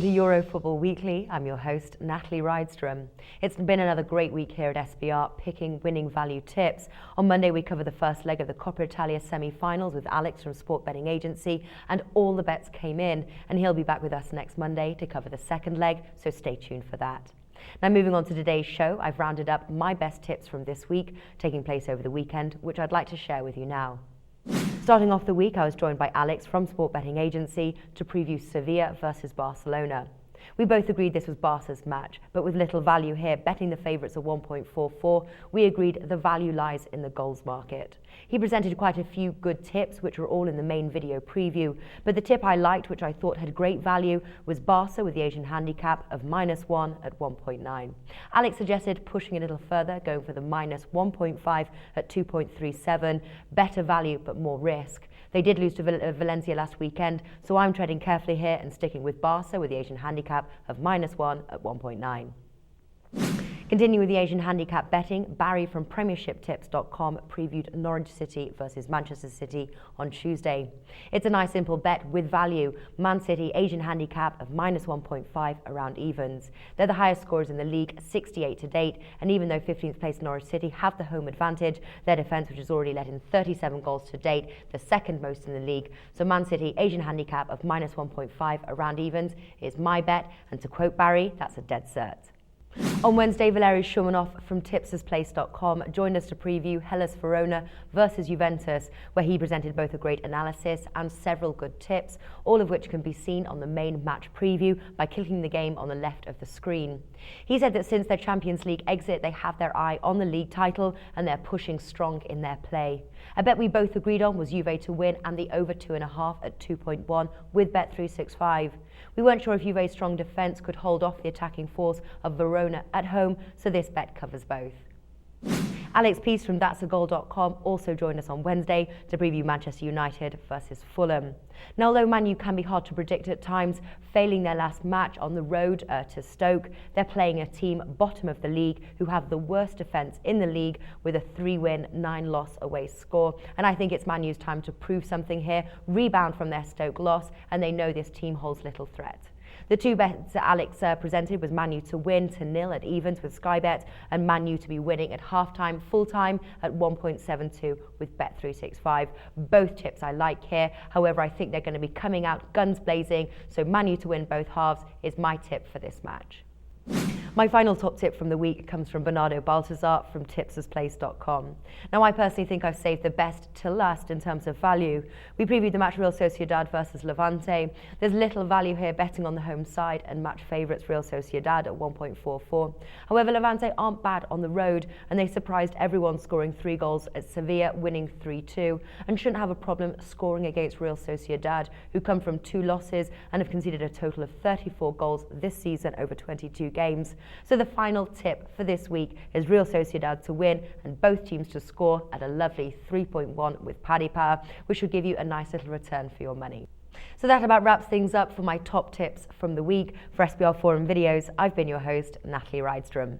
To Euro Football Weekly, I'm your host, Natalie Rydstrom. It's been another great week here at SBR, picking winning value tips. On Monday, we covered the first leg of the Coppa Italia semi-finals with Alex from Sport Betting Agency, and all the bets came in, and he'll be back with us next Monday to cover the second leg, so stay tuned for that. Now, moving on to today's show, I've rounded up my best tips from this week, taking place over the weekend, which I'd like to share with you now. Starting off the week, I was joined by Alex from Sport Betting Agency to preview Sevilla versus Barcelona. We both agreed this was Barca's match, but with little value here, betting the favourites at 1.44, we agreed the value lies in the goals market. He presented quite a few good tips, which were all in the main video preview, but the tip I liked, which I thought had great value, was Barca with the Asian handicap of -1 at 1.9. Alex suggested pushing a little further, going for the -1.5 at 2.37, better value but more risk. They did lose to Valencia last weekend, so I'm treading carefully here and sticking with Barca with the Asian handicap of -1 at 1.9. Continuing with the Asian handicap betting, Barry from premiershiptips.com previewed Norwich City versus Manchester City on Tuesday. It's a nice simple bet with value. Man City Asian handicap of -1.5 around evens. They're the highest scorers in the league, 68 to date, and even though 15th place Norwich City have the home advantage, their defence, which has already let in 37 goals to date, the second most in the league. So Man City Asian handicap of -1.5 around evens is my bet, and to quote Barry, that's a dead cert. On Wednesday, Valery Shumanov from tipsersplace.com joined us to preview Hellas Verona versus Juventus, where he presented both a great analysis and several good tips, all of which can be seen on the main match preview by clicking the game on the left of the screen. He said that since their Champions League exit, they have their eye on the league title and they're pushing strong in their play. A bet we both agreed on was Juve to win and the over 2.5 at 2.1 with Bet365. We weren't sure if Juve's strong defence could hold off the attacking force of Verona at home, so this bet covers both. Alex Pease from that'sagoal.com also joined us on Wednesday to preview Manchester United versus Fulham. Now, although Man U can be hard to predict at times, failing their last match on the road to Stoke, they're playing a team bottom of the league who have the worst defence in the league with a 3-win, 9-loss away score. And I think it's Man U's time to prove something here, rebound from their Stoke loss, and they know this team holds little threat. The two bets that Alex presented was Man U to win to 0 at evens with Sky Bet and Man U to be winning at half-time, full-time at 1.72 with Bet365. Both tips I like here. However, I think they're going to be coming out guns blazing, so Man U to win both halves is my tip for this match. My final top tip from the week comes from Bernardo Baltazar from tipsersplace.com. Now, I personally think I've saved the best to last in terms of value. We previewed the match Real Sociedad versus Levante. There's little value here betting on the home side and match favourites Real Sociedad at 1.44. However, Levante aren't bad on the road and they surprised everyone scoring 3 goals at Sevilla, winning 3-2, and shouldn't have a problem scoring against Real Sociedad, who come from 2 losses and have conceded a total of 34 goals this season over 22 games. So the final tip for this week is Real Sociedad to win and both teams to score at a lovely 3.1 with Paddy Power, which should give you a nice little return for your money. So that about wraps things up for my top tips from the week. For SBR Forum videos, I've been your host, Natalie Rydstrom.